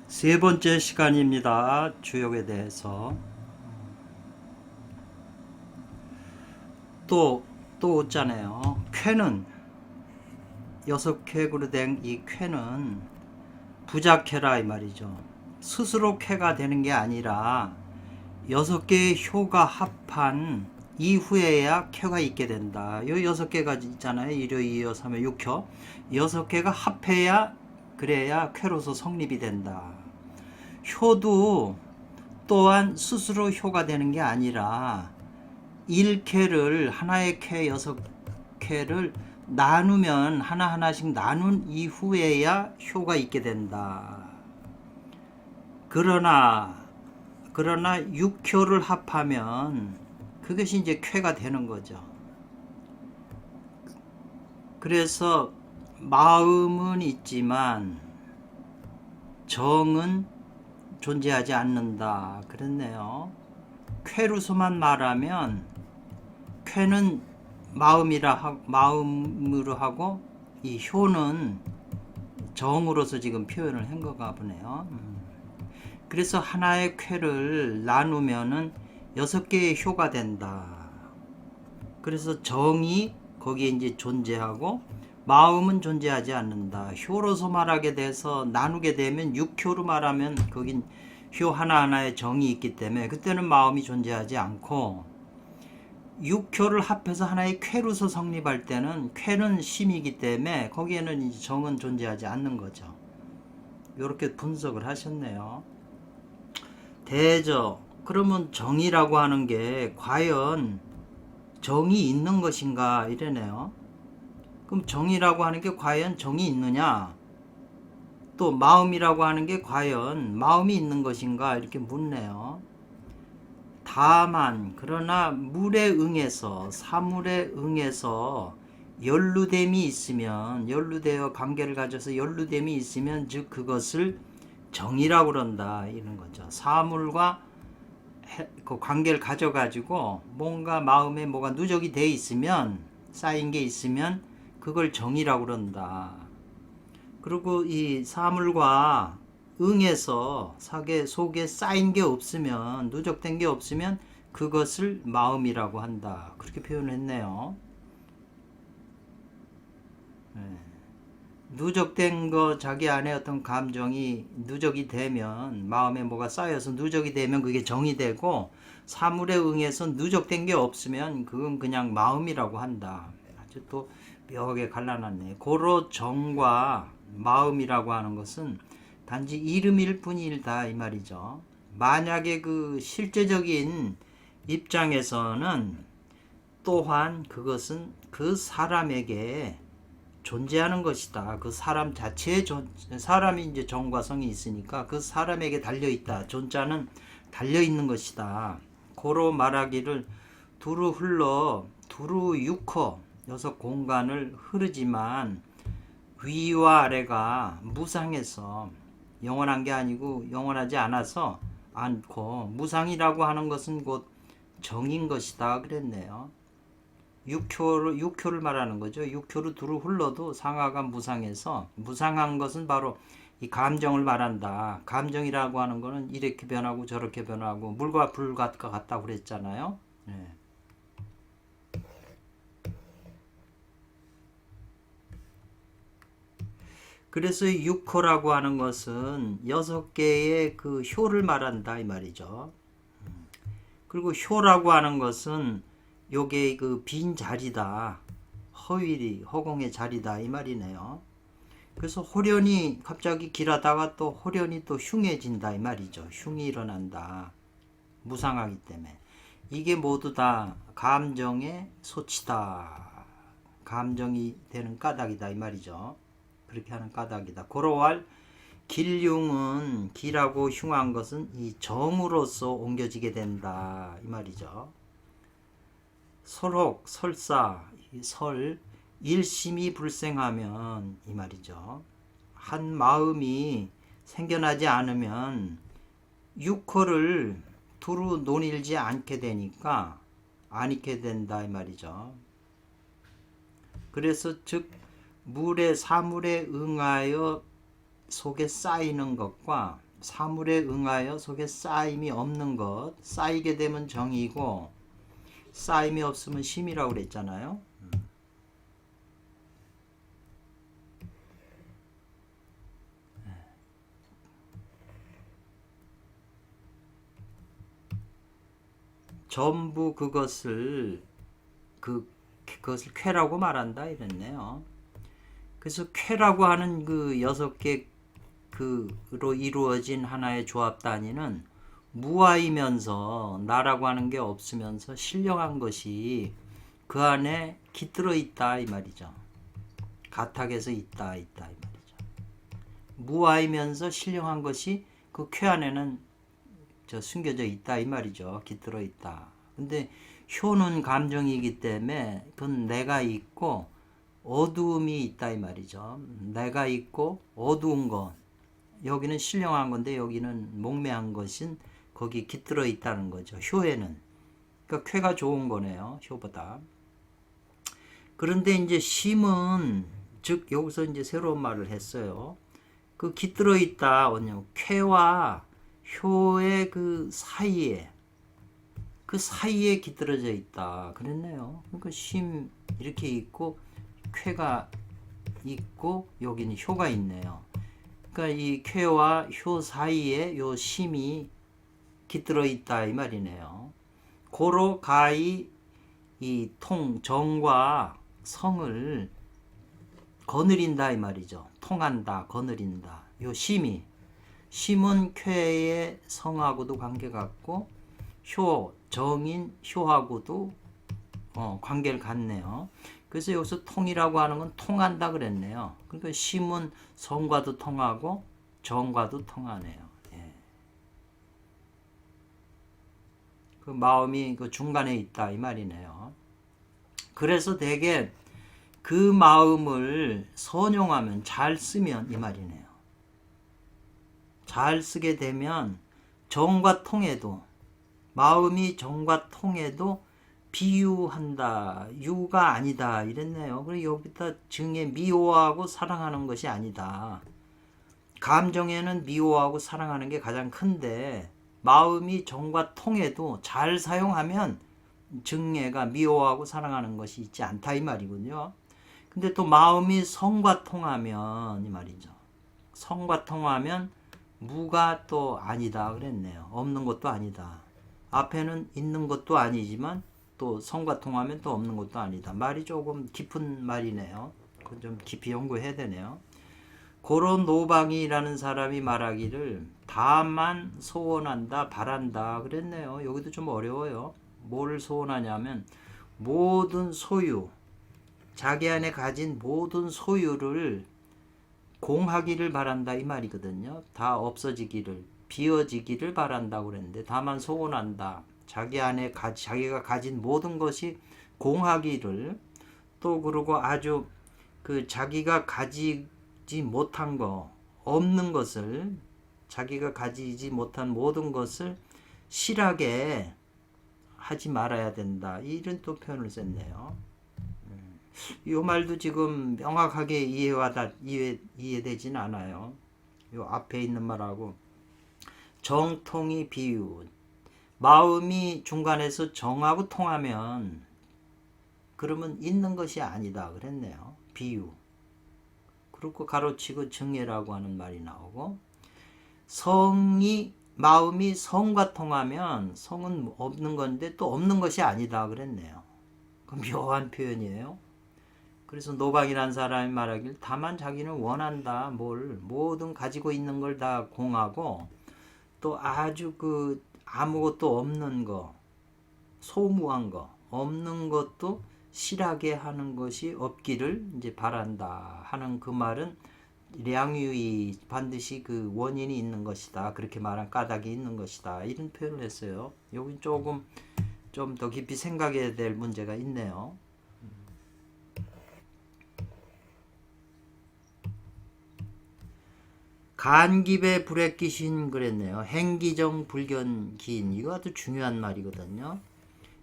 세 번째 시간입니다. 주역에 대해서 또 웃잖아요. 쾌는 여섯 쾌로 된 이 쾌는 부작쾌라 이 말이죠. 스스로 쾌가 되는 게 아니라 여섯 개의 효가 합한 이후에야 쾌가 있게 된다. 요 여섯 개가 있잖아요. 일요, 이요, 삼요, 육효. 여섯 개가 합해야 그래야 쾌로서 성립이 된다. 효도 또한 스스로 효가 되는 게 아니라 1쾌를 하나의 쾌 6쾌를 나누면 하나하나씩 나눈 이후에야 효가 있게 된다. 그러나 6효를 합하면 그것이 이제 쾌가 되는 거죠. 그래서 마음은 있지만 정은 존재하지 않는다. 그랬네요. 쾌로서만 말하면 쾌는 마음으로 하고 이 효는 정으로서 지금 표현을 한 거가 보네요. 그래서 하나의 쾌를 나누면은 6개의 효가 된다. 그래서 정이 거기에 이제 존재하고 마음은 존재하지 않는다. 효로서 말하게 돼서 나누게 되면 6효로 말하면 거긴 효 하나하나에 정이 있기 때문에 그때는 마음이 존재하지 않고 6효를 합해서 하나의 쾌로서 성립할 때는 쾌는 심이기 때문에 거기에는 이제 정은 존재하지 않는 거죠. 이렇게 분석을 하셨네요. 대저 그러면 정이라고 하는 게 과연 정이 있는 것인가 이러네요. 그럼 정이라고 하는 게 과연 정이 있느냐? 또 마음이라고 하는 게 과연 마음이 있는 것인가 이렇게 묻네요. 다만 그러나 물에 응해서 사물에 응해서 연루됨이 있으면 연루되어 관계를 가져서 연루됨이 있으면 즉 그것을 정이라고 그런다 이런 거죠. 사물과 그 관계를 가져가지고 뭔가 마음에 뭐가 누적이 돼 있으면 쌓인 게 있으면 그걸 정이라고 그런다. 그리고 이 사물과 응해서 사계 속에 쌓인 게 없으면 누적된 게 없으면 그것을 마음이라고 한다. 그렇게 표현했네요. 네. 누적된 거 자기 안에 어떤 감정이 누적이 되면 마음에 뭐가 쌓여서 누적이 되면 그게 정이 되고 사물에 응해서 누적된 게 없으면 그건 그냥 마음이라고 한다. 아주 또 묘하게 갈라놨네. 고로 정과 마음이라고 하는 것은 단지 이름일 뿐이다 이 말이죠. 만약에 그 실제적인 입장에서는 또한 그것은 그 사람에게 존재하는 것이다. 그 사람 자체의 사람이 이제 정과 성이 있으니까 그 사람에게 달려 있다. 존자는 달려 있는 것이다. 고로 말하기를 두루 흘러 두루 육허 여섯 공간을 흐르지만 위와 아래가 무상해서 영원한 게 아니고 영원하지 않아서 않고 무상이라고 하는 것은 곧 정인 것이다 그랬네요. 육효를 말하는 거죠. 육효로 두루 흘러도 상하가 무상해서 무상한 것은 바로 이 감정을 말한다. 감정이라고 하는 거는 이렇게 변하고 저렇게 변하고 물과 불 같다고 그랬잖아요. 네. 그래서 육효라고 하는 것은 6개의 그 효를 말한다 이 말이죠. 그리고 효라고 하는 것은 요게 그 빈 자리다. 허위리 허공의 자리다 이 말이네요. 그래서 호련이 갑자기 길하다가 또 호련이 또 흉해진다 이 말이죠. 흉이 일어난다. 무상하기 때문에. 이게 모두 다 감정의 소치다. 감정이 되는 까닭이다 이 말이죠. 그렇게 하는 까닭이다. 고로할 길흉은 길하고 흉한 것은 이 정으로서 옮겨지게 된다 이 말이죠. 설혹, 설사, 설, 일심이 불생하면 이 말이죠. 한 마음이 생겨나지 않으면 육호를 두루 논일지 않게 되니까 안 있게 된다 이 말이죠. 그래서 즉 물에 사물에 응하여 속에 쌓이는 것과 사물에 응하여 속에 쌓임이 없는 것, 쌓이게 되면 정이고 쌓임이 없으면 심이라고 그랬잖아요. 전부 그것을 쾌라고 말한다 이랬네요. 그래서 쾌라고 하는 그 6개 그로 이루어진 하나의 조합 단위는 무아이면서 나라고 하는 게 없으면서 신령한 것이 그 안에 깃들어 있다 이 말이죠. 가탁에서 있다 이 말이죠. 무아이면서 신령한 것이 그 쾌 안에는 숨겨져 있다 이 말이죠. 깃들어 있다. 근데 효는 감정이기 때문에 그건 내가 있고 어두움이 있다 이 말이죠. 내가 있고 어두운 것, 여기는 신령한 건데 여기는 목매한 것인 거기 깃들어 있다는 거죠. 효에는. 그러니까 쾌가 좋은 거네요. 효보다. 그런데 이제 심은 즉 여기서 이제 새로운 말을 했어요. 그 깃들어 있다. 뭐냐면 쾌와 효의 그 사이에 깃들어져 있다. 그랬네요. 그러니까 심 이렇게 있고 쾌가 있고 여기는 효가 있네요. 그러니까 이 쾌와 효 사이에 요 심이 깃들어 있다 이 말이네요. 고로 가히 이 정과 성을 거느린다 이 말이죠. 통한다, 거느린다. 요 심은 쾌의 성하고도 관계 갖고 정인 효하고도 관계를 갖네요. 그래서 여기서 통이라고 하는 건 통한다 그랬네요. 그러니까 심은 성과도 통하고 정과도 통하네요. 예. 그 마음이 그 중간에 있다 이 말이네요. 그래서 대개 그 마음을 선용하면 잘 쓰면 이 말이네요. 잘 쓰게 되면 정과 통해도 마음이 정과 통해도 비유한다. 유가 아니다. 이랬네요. 그리고 여기다 증에 미워하고 사랑하는 것이 아니다. 감정에는 미워하고 사랑하는 게 가장 큰데 마음이 정과 통해도 잘 사용하면 증예가 미워하고 사랑하는 것이 있지 않다 이 말이군요. 근데 또 마음이 성과 통하면 이 말이죠. 성과 통하면 무가 또 아니다 그랬네요. 없는 것도 아니다. 앞에는 있는 것도 아니지만 또 성과 통하면 또 없는 것도 아니다. 말이 조금 깊은 말이네요. 그건 좀 깊이 연구해야 되네요. 그런 노방이라는 사람이 말하기를 다만 소원한다 바란다 그랬네요. 여기도 좀 어려워요. 뭘 소원하냐면 모든 소유, 자기 안에 가진 모든 소유를 공하기를 바란다 이 말이거든요. 다 없어지기를, 비어지기를 바란다고 그랬는데 다만 소원한다. 자기 안에 자기가 가진 모든 것이 공하기를, 또 그러고 아주 그 자기가 가지지 못한 거, 없는 것을, 자기가 가지지 못한 모든 것을 실하게 하지 말아야 된다. 이런 또 표현을 썼네요. 이 말도 지금 명확하게 이해되진 않아요. 이 앞에 있는 말하고 정통이 비유, 마음이 중간에서 정하고 통하면 그러면 있는 것이 아니다 그랬네요. 비유. 그리고 가로치고 정예라고 하는 말이 나오고, 마음이 성과 통하면 성은 없는 건데 또 없는 것이 아니다 그랬네요. 그 묘한 표현이에요. 그래서 노방이라는 사람이 말하길 다만 자기는 원한다. 뭐든 가지고 있는 걸 다 공하고 또 아주 아무것도 없는 거, 소무한 거, 없는 것도 실하게 하는 것이 없기를 이제 바란다 하는 그 말은 량유이 반드시 그 원인이 있는 것이다. 그렇게 말한 까닭이 있는 것이다. 이런 표현을 했어요. 여기 조금 좀 더 깊이 생각해야 될 문제가 있네요. 간깁에 불에 끼신 그랬네요. 행기정 불견기인. 이거 아주 중요한 말이거든요.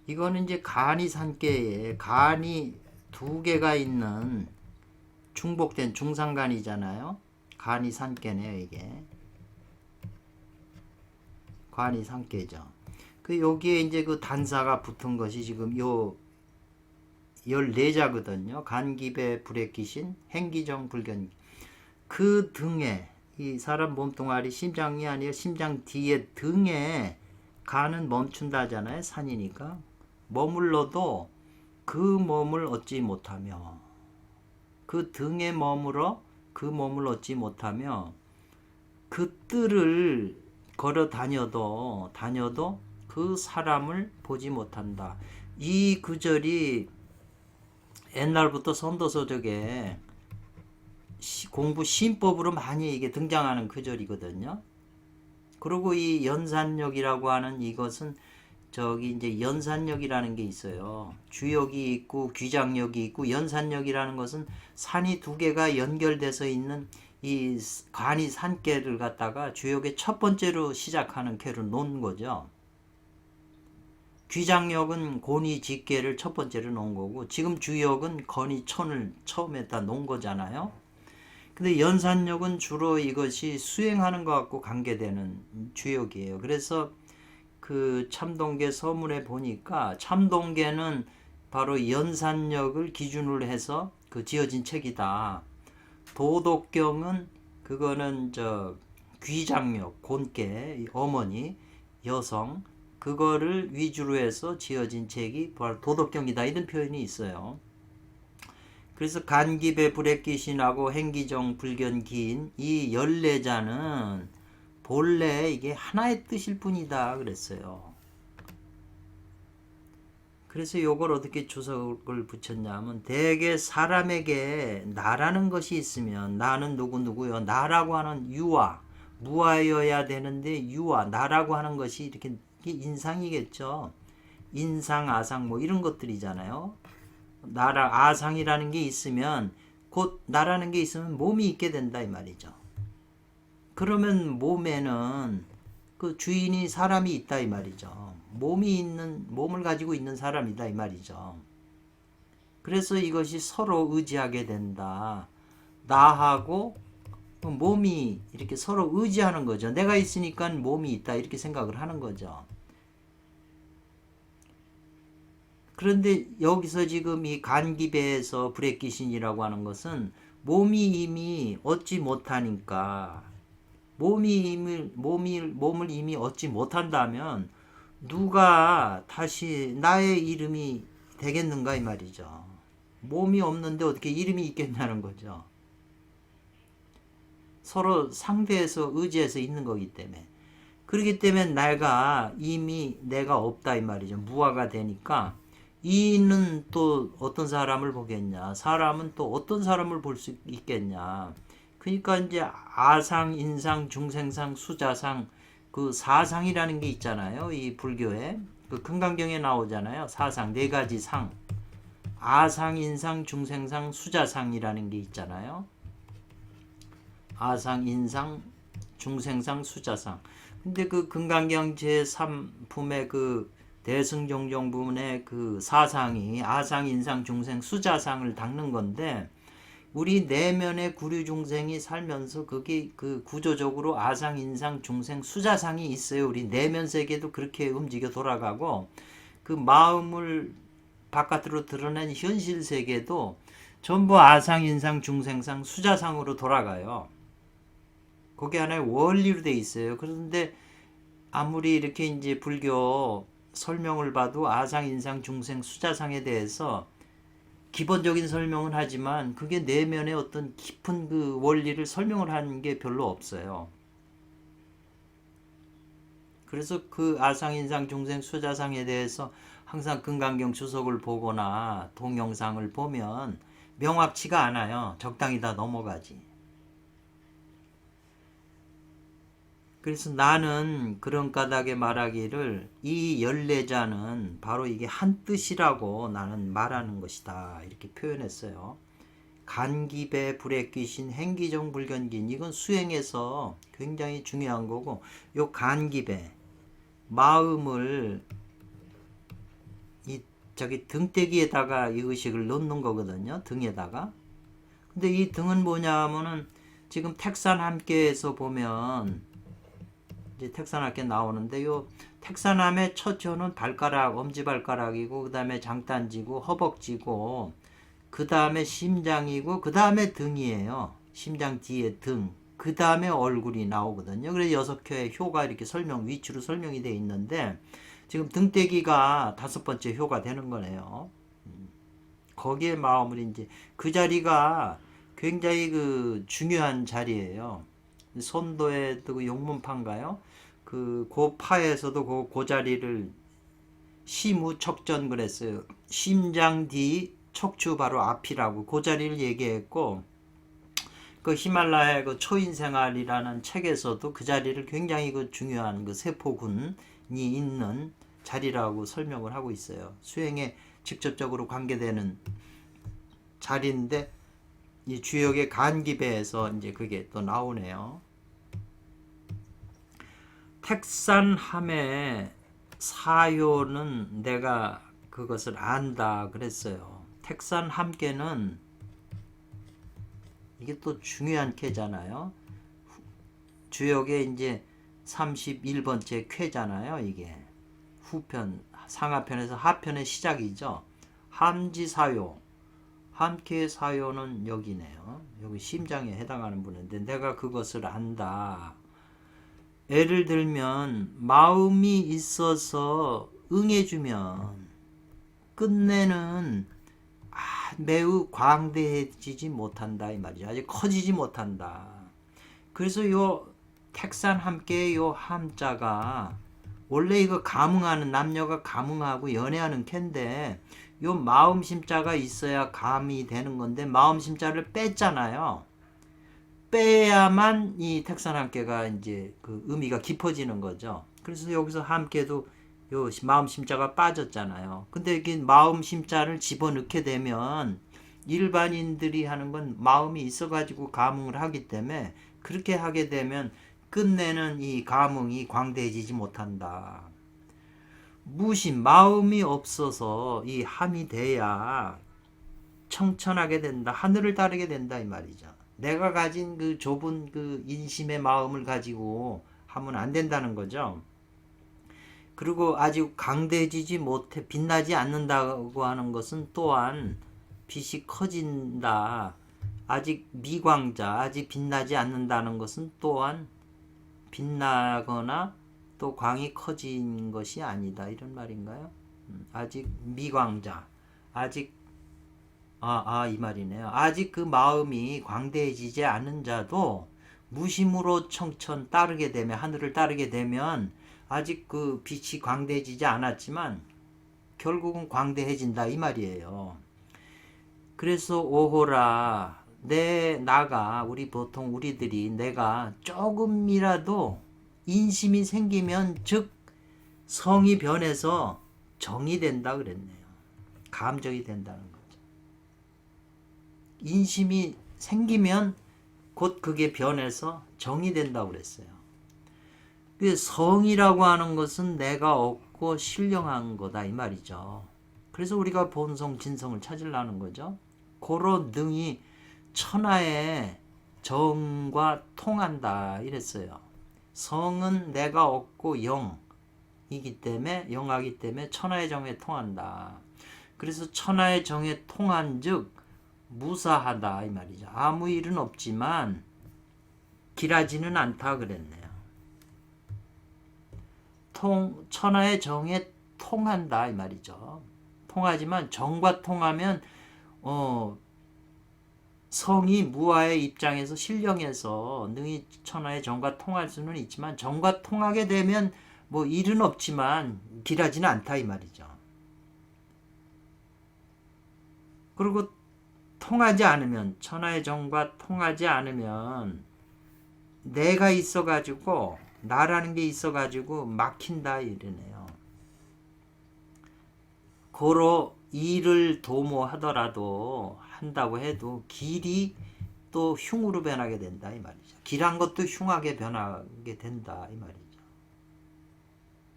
이거는 이제 간이 산계에 간이 2개가 있는 중복된 중상간이잖아요. 간이 산계네요, 이게. 관이 산깨죠. 그 여기에 이제 그 단사가 붙은 것이 지금 요 14자거든요. 간기배 불액귀신 행기정 불견. 그 등에 이 사람 몸뚱아리 심장이 아니라 심장 뒤에 등에 간은 멈춘다잖아요. 산이니까. 머물러도 그 몸을 얻지 못하며 그 등에 머물어 그 몸을 얻지 못하며 그 뜰을 걸어 다녀도 그 사람을 보지 못한다. 이 구절이 옛날부터 선도서적에 공부 신법으로 많이 이게 등장하는 구절이거든요. 그리고 이 연산력이라고 하는 이것은 저기 이제 연산력이라는 게 있어요. 주역이 있고 귀장력이 있고 연산력이라는 것은 산이 두 개가 연결돼서 있는 이 간이 산계를 갖다가 주역의 첫 번째로 시작하는 계로 놓은 거죠. 귀장력은 곤이 직계를 첫 번째로 놓은 거고 지금 주역은 건이 천을 처음에다 놓은 거잖아요. 근데 연산력은 주로 이것이 수행하는 것 갖고 관계되는 주역이에요. 그래서 그 참동계 서문에 보니까 참동계는 바로 연산력을 기준으로 해서 그 지어진 책이다. 도덕경은 그거는 저 귀장력, 곤계, 어머니, 여성 그거를 위주로 해서 지어진 책이 바로 도덕경이다. 이런 표현이 있어요. 그래서 간기배 불액귀신하고 행기정 불견기인 이 14자는 본래 이게 하나의 뜻일 뿐이다 그랬어요. 그래서 이걸 어떻게 주석을 붙였냐면 대개 사람에게 나라는 것이 있으면 나는 누구요? 나라고 하는 유아 무아여야 되는데 유아 나라고 하는 것이 이렇게 인상이겠죠. 인상 아상 뭐 이런 것들이잖아요. 나라 아상이라는 게 있으면 곧 나라는 게 있으면 몸이 있게 된다 이 말이죠. 그러면 몸에는 그 주인이 사람이 있다 이 말이죠. 몸을 가지고 있는 사람이다 이 말이죠. 그래서 이것이 서로 의지하게 된다. 나하고 몸이 이렇게 서로 의지하는 거죠. 내가 있으니까 몸이 있다 이렇게 생각을 하는 거죠. 그런데 여기서 지금 이 간기배에서 불액귀신이라고 하는 것은 몸이 이미 얻지 못하니까 몸을 이미 얻지 못한다면 누가 다시 나의 이름이 되겠는가 이 말이죠. 몸이 없는데 어떻게 이름이 있겠냐는 거죠. 서로 상대해서 의지해서 있는 거기 때문에. 그렇기 때문에 내가 없다 이 말이죠. 무아가 되니까 이는 또 어떤 사람을 보겠냐. 사람은 또 어떤 사람을 볼 수 있겠냐. 그러니까 이제 아상, 인상, 중생상, 수자상 그 사상이라는 게 있잖아요. 이 불교에 그 금강경에 나오잖아요. 사상 네 가지 상. 아상, 인상, 중생상, 수자상이라는 게 있잖아요. 아상, 인상, 중생상, 수자상. 근데 그 금강경 제3품의 그 대승종종 부문의 그 사상이 아상, 인상, 중생, 수자상을 닦는 건데 우리 내면의 구류 중생이 살면서 그게 그 구조적으로 아상, 인상, 중생, 수자상이 있어요. 우리 내면 세계도 그렇게 움직여 돌아가고 그 마음을 바깥으로 드러낸 현실 세계도 전부 아상, 인상, 중생상, 수자상으로 돌아가요. 그게 하나의 원리로 돼 있어요. 그런데 아무리 이렇게 이제 불교 설명을 봐도 아상, 인상, 중생, 수자상에 대해서 기본적인 설명은 하지만 그게 내면의 어떤 깊은 그 원리를 설명을 하는 게 별로 없어요. 그래서 그 아상, 인상, 중생, 수자상에 대해서 항상 금강경 주석을 보거나 동영상을 보면 명확치가 않아요. 적당히 다 넘어가지. 그래서 나는 그런 까닭에 말하기를 이 14자는 바로 이게 한 뜻이라고 나는 말하는 것이다. 이렇게 표현했어요. 간기배 불액귀신 행기정 불견긴 이건 수행에서 굉장히 중요한 거고 요 간기배 마음을 이 저기 등대기에다가 이 의식을 넣는 거거든요. 등에다가. 근데 이 등은 뭐냐 하면은 지금 택산 함께에서 보면 이제 택산함께 나오는데 요 택산함의 첫 효는 발가락, 엄지발가락이고 그 다음에 장단지고 허벅지고 그 다음에 심장이고 그 다음에 등이에요. 심장 뒤에 등. 그 다음에 얼굴이 나오거든요. 그래서 6개의 효가 이렇게 위치로 설명이 되어 있는데 지금 등대기가 5번째 효가 되는 거네요. 거기에 마음을 이제 그 자리가 굉장히 그 중요한 자리예요. 선도에도 그 용문파인가요? 그 파에서도 그 자리를 심우척전 그랬어요. 심장 뒤 척추 바로 앞이라고 그 자리를 얘기했고 그 히말라야 그 초인생활이라는 책에서도 그 자리를 굉장히 그 중요한 그 세포군이 있는 자리라고 설명을 하고 있어요. 수행에 직접적으로 관계되는 자리인데 이 주역의 간기배에서 이제 그게 또 나오네요. 택산함의 사요는 내가 그것을 안다 그랬어요. 택산함께는 이게 또 중요한 쾌잖아요. 주역의 이제 31번째 쾌잖아요. 이게 후편 상하편에서 하편의 시작이죠. 함지사요. 함께의 사요는 여기네요. 여기 심장에 해당하는 분인데 내가 그것을 안다. 예를 들면 마음이 있어서 응해주면 끝내는 매우 광대해지지 못한다 이 말이죠. 아직 커지지 못한다. 그래서 요 택산 함께 요 함자가 원래 이거 감흥하는 남녀가 감흥하고 연애하는 캔데 요 마음심자가 있어야 감이 되는 건데 마음심자를 뺐잖아요. 빼야만 이 택산 함께가 이제 그 의미가 깊어지는 거죠. 그래서 여기서 함께도 요 마음심자가 빠졌잖아요. 근데 이게 마음심자를 집어넣게 되면 일반인들이 하는 건 마음이 있어가지고 감흥을 하기 때문에 그렇게 하게 되면 끝내는 이 감흥이 광대해지지 못한다. 무심, 마음이 없어서 이 함이 돼야 청천하게 된다. 하늘을 따르게 된다 이 말이죠. 내가 가진 그 좁은 그 인심의 마음을 가지고 하면 안 된다는 거죠. 그리고 아직 강대해지지 못해 빛나지 않는다고 하는 것은 또한 빛이 커진다. 아직 미광자, 아직 빛나지 않는다는 것은 또한 빛나거나 또 광이 커진 것이 아니다. 이런 말인가요? 아직 미광자, 아직 이 말이네요. 아직 그 마음이 광대해지지 않은 자도 무심으로 청천 따르게 되면 하늘을 따르게 되면 아직 그 빛이 광대해지지 않았지만 결국은 광대해진다 이 말이에요. 그래서 오호라 나가 보통 우리들이 내가 조금이라도 인심이 생기면 즉 성이 변해서 정이 된다 그랬네요. 감정이 된다는 거죠. 인심이 생기면 곧 그게 변해서 정이 된다고 그랬어요. 성이라고 하는 것은 내가 얻고 신령한 거다 이 말이죠. 그래서 우리가 본성 진성을 찾으려는 거죠. 고로 능히 천하의 정과 통한다 이랬어요. 성은 내가 얻고 영이기 때문에 영하기 때문에 천하의 정에 통한다. 그래서 천하의 정에 통한 즉 무사하다 이 말이죠. 아무 일은 없지만 길하지는 않다 그랬네요. 천하의 정에 통한다 이 말이죠. 통하지만 정과 통하면 성이 무아의 입장에서 신령해서 능히 천하의 정과 통할 수는 있지만 정과 통하게 되면 뭐 일은 없지만 길하지는 않다 이 말이죠. 그리고 통하지 않으면 천하의 정과 통하지 않으면 내가 있어가지고 나라는 게 있어가지고 막힌다 이러네요. 고로 일을 도모하더라도 한다고 해도 길이 또 흉으로 변하게 된다 이 말이죠. 길한 것도 흉하게 변하게 된다 이 말이죠.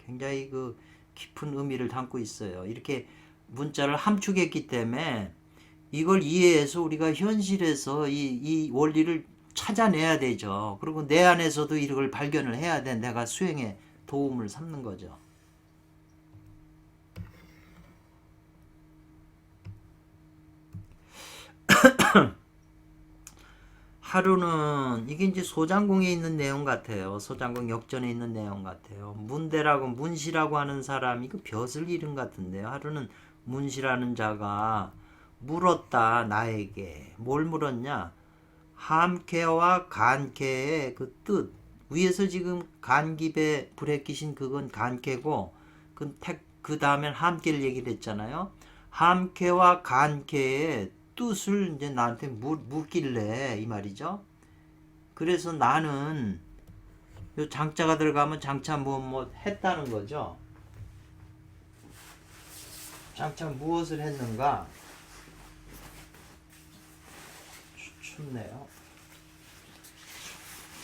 굉장히 그 깊은 의미를 담고 있어요. 이렇게 문자를 함축했기 때문에 이걸 이해해서 우리가 현실에서 이 원리를 찾아내야 되죠. 그리고 내 안에서도 이걸 발견을 해야 돼. 내가 수행에 도움을 삼는 거죠. 하루는 이게 이제 소장공에 있는 내용 같아요. 소장공 역전에 있는 내용 같아요. 문대라고 문시라고 하는 사람이 그 벼슬 이름 같은데요. 하루는 문시라는 자가 물었다 나에게. 뭘 물었냐? 함께와 간께의 그 뜻. 위에서 지금 간깁에 불에 끼신 그건 간께고 그 다음엔 함께를 얘기를 했잖아요. 함께와 간께의 뜻을 이제 나한테 묻길래 이 말이죠. 그래서 나는 요 장자가 들어가면 장차 뭐 했다는 거죠. 장차 무엇을 했는가? 춥네요.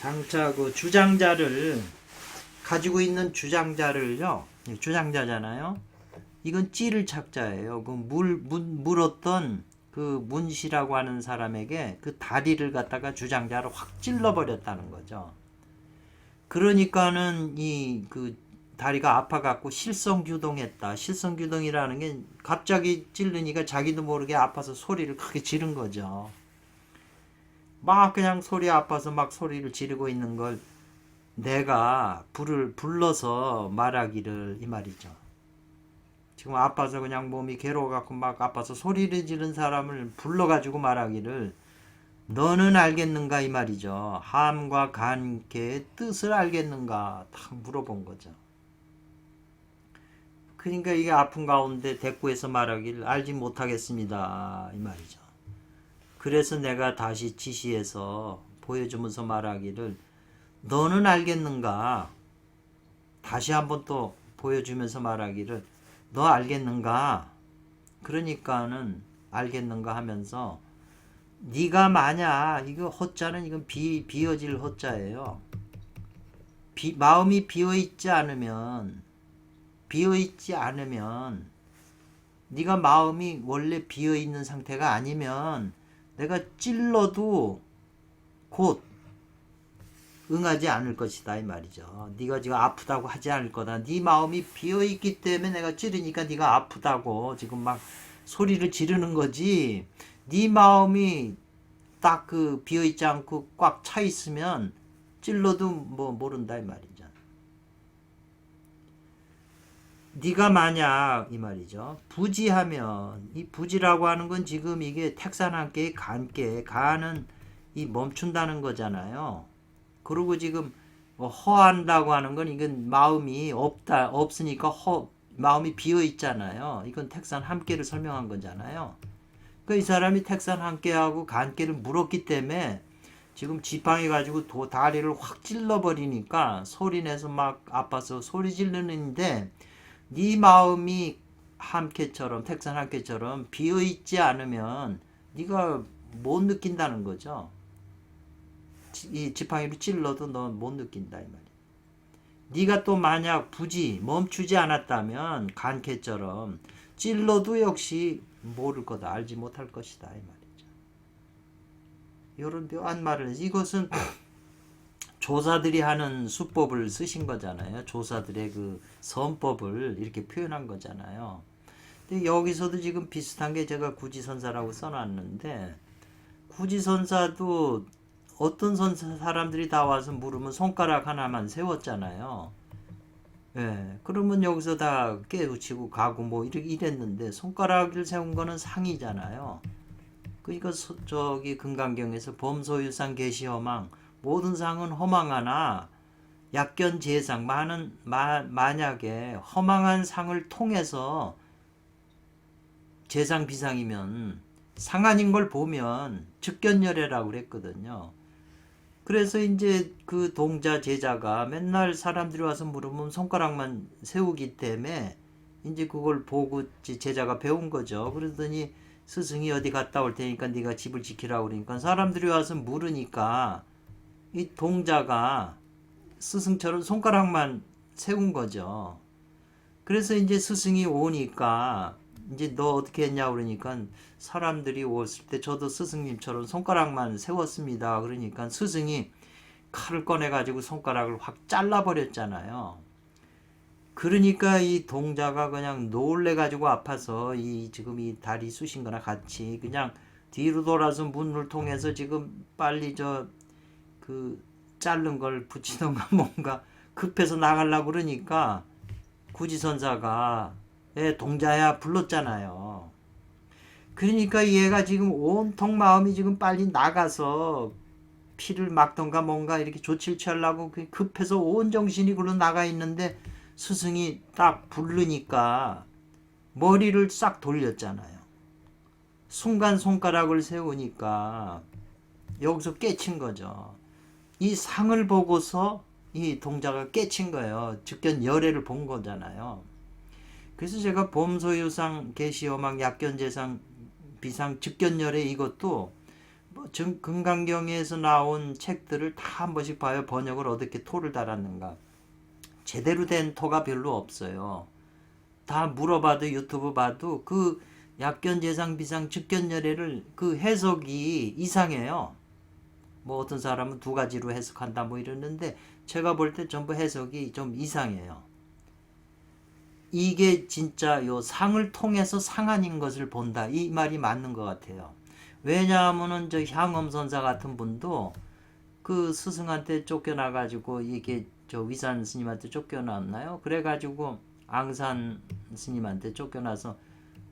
장차 그 주장자를 가지고 있는 주장자를요. 주장자잖아요. 이건 찌를 착자예요. 그 물었던 그 문시라고 하는 사람에게 그 다리를 갖다가 주장자로 확 찔러버렸다는 거죠. 그러니까는 이 그 다리가 아파갖고 실성규동했다. 실성규동이라는 게 갑자기 찔르니까 자기도 모르게 아파서 소리를 크게 지른 거죠. 막 그냥 소리 아파서 막 소리를 지르고 있는 걸 내가 불러서 말하기를 이 말이죠. 지금 아파서 그냥 몸이 괴로워갖고 막 아파서 소리를 지른 사람을 불러가지고 말하기를 너는 알겠는가 이 말이죠. 함과 간께의 뜻을 알겠는가 딱 물어본 거죠. 그러니까 이게 아픈 가운데 대꾸해서 말하기를 알지 못하겠습니다 이 말이죠. 그래서 내가 다시 지시해서 보여주면서 말하기를 너는 알겠는가 다시 한번 또 보여주면서 말하기를 너 알겠는가? 그러니까는 알겠는가 하면서 네가 만약 이거 허자는 이건 비어질 허자예요. 마음이 비어있지 않으면 네가 마음이 원래 비어있는 상태가 아니면 내가 찔러도 곧 응하지 않을 것이다 이 말이죠. 네가 지금 아프다고 하지 않을 거다. 네 마음이 비어있기 때문에 내가 찌르니까 네가 아프다고 지금 막 소리를 지르는 거지. 네 마음이 딱 그 비어있지 않고 꽉 차 있으면 찔러도 뭐 모른다 이 말이죠. 네가 만약 이 말이죠. 부지하면 이 부지라고 하는 건 지금 이게 택산 한께의 간께 간은 이 멈춘다는 거잖아요. 그리고 지금 허한다고 하는 건 이건 마음이 없으니까 마음이 비어 있잖아요. 이건 택산 함께를 설명한 거잖아요. 그러니까 이 사람이 택산 함께하고 간께를 물었기 때문에 지금 지팡이 가지고 다리를 확 찔러버리니까 소리내서 막 아파서 소리 지르는데 네 마음이 함께처럼 택산 함께처럼 비어 있지 않으면 네가 못 느낀다는 거죠. 이 지팡이로 찔러도 넌 못 느낀다 이 말이야. 네가 또 만약 멈추지 않았다면 간캐처럼 찔러도 역시 모를 거다 알지 못할 것이다 이 말이죠. 이런 묘한 말을 해서 이것은 조사들이 하는 수법을 쓰신 거잖아요. 조사들의 그 선법을 이렇게 표현한 거잖아요. 근데 여기서도 지금 비슷한 게 제가 구지선사라고 써놨는데 구지선사도 어떤 사람들이 다 와서 물으면 손가락 하나만 세웠잖아요. 예, 그러면 여기서 다 깨우치고 가고 뭐 이랬는데 손가락을 세운 거는 상이잖아요. 그러니까 저기 금강경에서 범소유상 계시허망 모든 상은 허망하나 약견재상 만약에 허망한 상을 통해서 재상 비상이면 상한인 걸 보면 즉견열애라고 그랬거든요. 그래서 이제 그 동자 제자가 맨날 사람들이 와서 물으면 손가락만 세우기 때문에 이제 그걸 보고 제자가 배운 거죠. 그러더니 스승이 어디 갔다 올 테니까 네가 집을 지키라고 그러니까 사람들이 와서 물으니까 이 동자가 스승처럼 손가락만 세운 거죠. 그래서 이제 스승이 오니까 이제 너 어떻게 했냐 그러니까 사람들이 왔을 때 저도 스승님처럼 손가락만 세웠습니다. 그러니까 스승이 칼을 꺼내 가지고 손가락을 확 잘라 버렸잖아요. 그러니까 이 동자가 그냥 놀래 가지고 아파서 이 지금 이 다리 쑤신 거나 같이 그냥 뒤로 돌아서 문을 통해서 지금 빨리 저 그 자른 걸 붙이던가 뭔가 급해서 나가려고 그러니까 구지선사가 동자야 불렀잖아요. 그러니까 얘가 지금 온통 마음이 지금 빨리 나가서 피를 막던가 뭔가 이렇게 조치를 취하려고 급해서 온 정신이 글로 나가 있는데 스승이 딱 부르니까 머리를 싹 돌렸잖아요. 순간 손가락을 세우니까 여기서 깨친 거죠. 이 상을 보고서 이 동자가 깨친 거예요. 즉견 열애를 본 거잖아요. 그래서 제가 범소유상 계시어막 약견재상 비상 즉견열애 이것도 뭐 금강경에서 나온 책들을 다 한 번씩 봐요. 번역을 어떻게 토를 달았는가. 제대로 된 토가 별로 없어요. 다 물어봐도 유튜브 봐도 그 약견재상 비상 즉견열애를 그 해석이 이상해요. 뭐 어떤 사람은 두 가지로 해석한다 뭐 이러는데 제가 볼 때 전부 해석이 좀 이상해요. 이게 진짜 요 상을 통해서 상한인 것을 본다 이 말이 맞는 것 같아요. 왜냐하면은 저 향엄선사 같은 분도 그 스승한테 쫓겨나가지고 이게 저 위산 스님한테 쫓겨났나요? 그래가지고 앙산 스님한테 쫓겨나서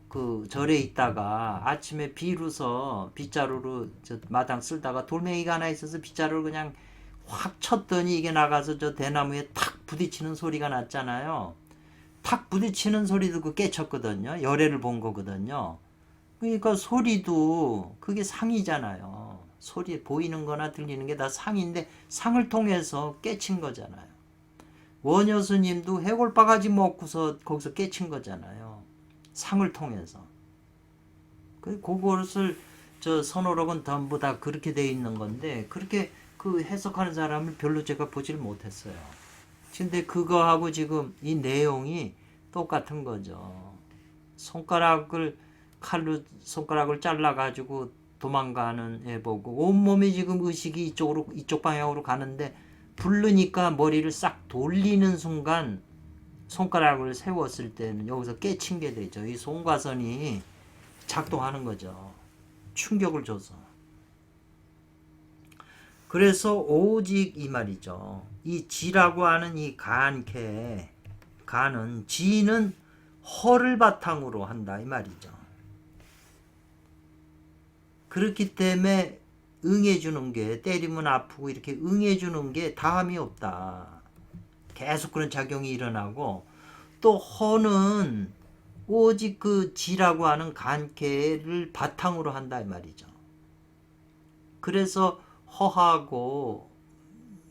그 절에 있다가 아침에 비로서 빗자루로 저 마당 쓸다가 돌멩이가 하나 있어서 빗자루를 그냥 확 쳤더니 이게 나가서 저 대나무에 탁 부딪히는 소리가 났잖아요. 탁 부딪히는 소리도 그 깨쳤거든요. 열애를 본 거거든요. 그러니까 소리도 그게 상이잖아요. 소리 보이는 거나 들리는 게 다 상인데 상을 통해서 깨친 거잖아요. 원효 스님도 해골바가지 먹고서 거기서 깨친 거잖아요. 상을 통해서. 그것을 저 선호록은 전부 다 그렇게 돼 있는 건데 그렇게 그 해석하는 사람을 별로 제가 보질 못했어요. 근데 그거하고 지금 이 내용이 똑같은 거죠. 칼로 손가락을 잘라 가지고 도망가는 애 보고 온몸이 지금 의식이 이쪽 방향으로 가는데 부르니까 머리를 싹 돌리는 순간 손가락을 세웠을 때는 여기서 깨친 게 되죠. 이 송과선이 작동하는 거죠. 충격을 줘서. 그래서 오직 이 말이죠. 이 지라고 하는 이 간캐, 간은 지는 허를 바탕으로 한다 이 말이죠. 그렇기 때문에 응해주는 게 때리면 아프고 이렇게 응해주는 게 다함이 없다. 계속 그런 작용이 일어나고 또 허는 오직 그 지라고 하는 간캐를 바탕으로 한다 이 말이죠. 그래서 허하고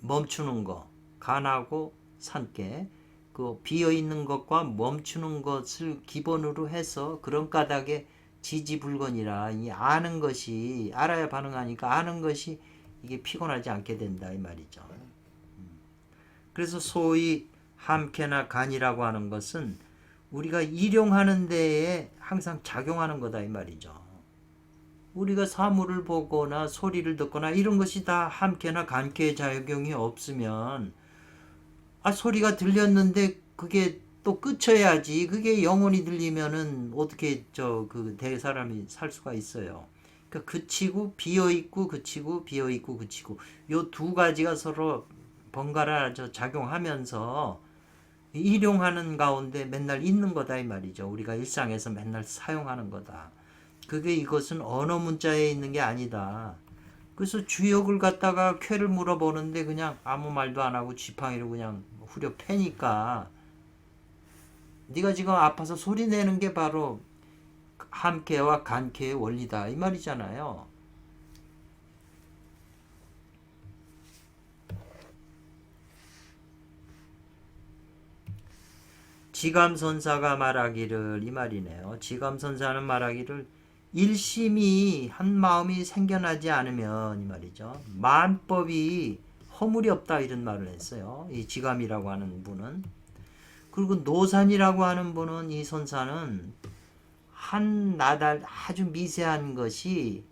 멈추는 거, 간하고 산깨, 그 비어 있는 것과 멈추는 것을 기본으로 해서 그런 까닭에 지지불건이라 이 아는 것이 알아야 반응하니까 아는 것이 이게 피곤하지 않게 된다 이 말이죠. 그래서 소위 함캐나 간이라고 하는 것은 우리가 일용하는 데에 항상 작용하는 거다 이 말이죠. 우리가 사물을 보거나 소리를 듣거나 이런 것이 다 함캐나 간캐의 작용이 없으면 소리가 들렸는데 그게 또 끝쳐야지. 그게 영원히 들리면은 어떻게 그 대사람이 살 수가 있어요. 그러니까 그치고 비어 있고 그치고 비어 있고 그치고 요 두 가지가 서로 번갈아 작용하면서 일용하는 가운데 맨날 있는 거다 이 말이죠. 우리가 일상에서 맨날 사용하는 거다. 그게 이것은 언어 문자에 있는 게 아니다. 그래서 주역을 갖다가 쾌를 물어보는데 그냥 아무 말도 안 하고 지팡이로 그냥 후려 패니까 네가 지금 아파서 소리 내는 게 바로 함캐와 간캐의 원리다 이 말이잖아요. 지감선사가 말하기를 이 말이네요. 지감선사는 말하기를 일심이 한 마음이 생겨나지 않으면 이 말이죠. 만법이 허물이 없다 이런 말을 했어요. 이 지감이라고 하는 분은. 그리고 노산이라고 하는 분은 이 선사는 한 나달 아주 미세한 것이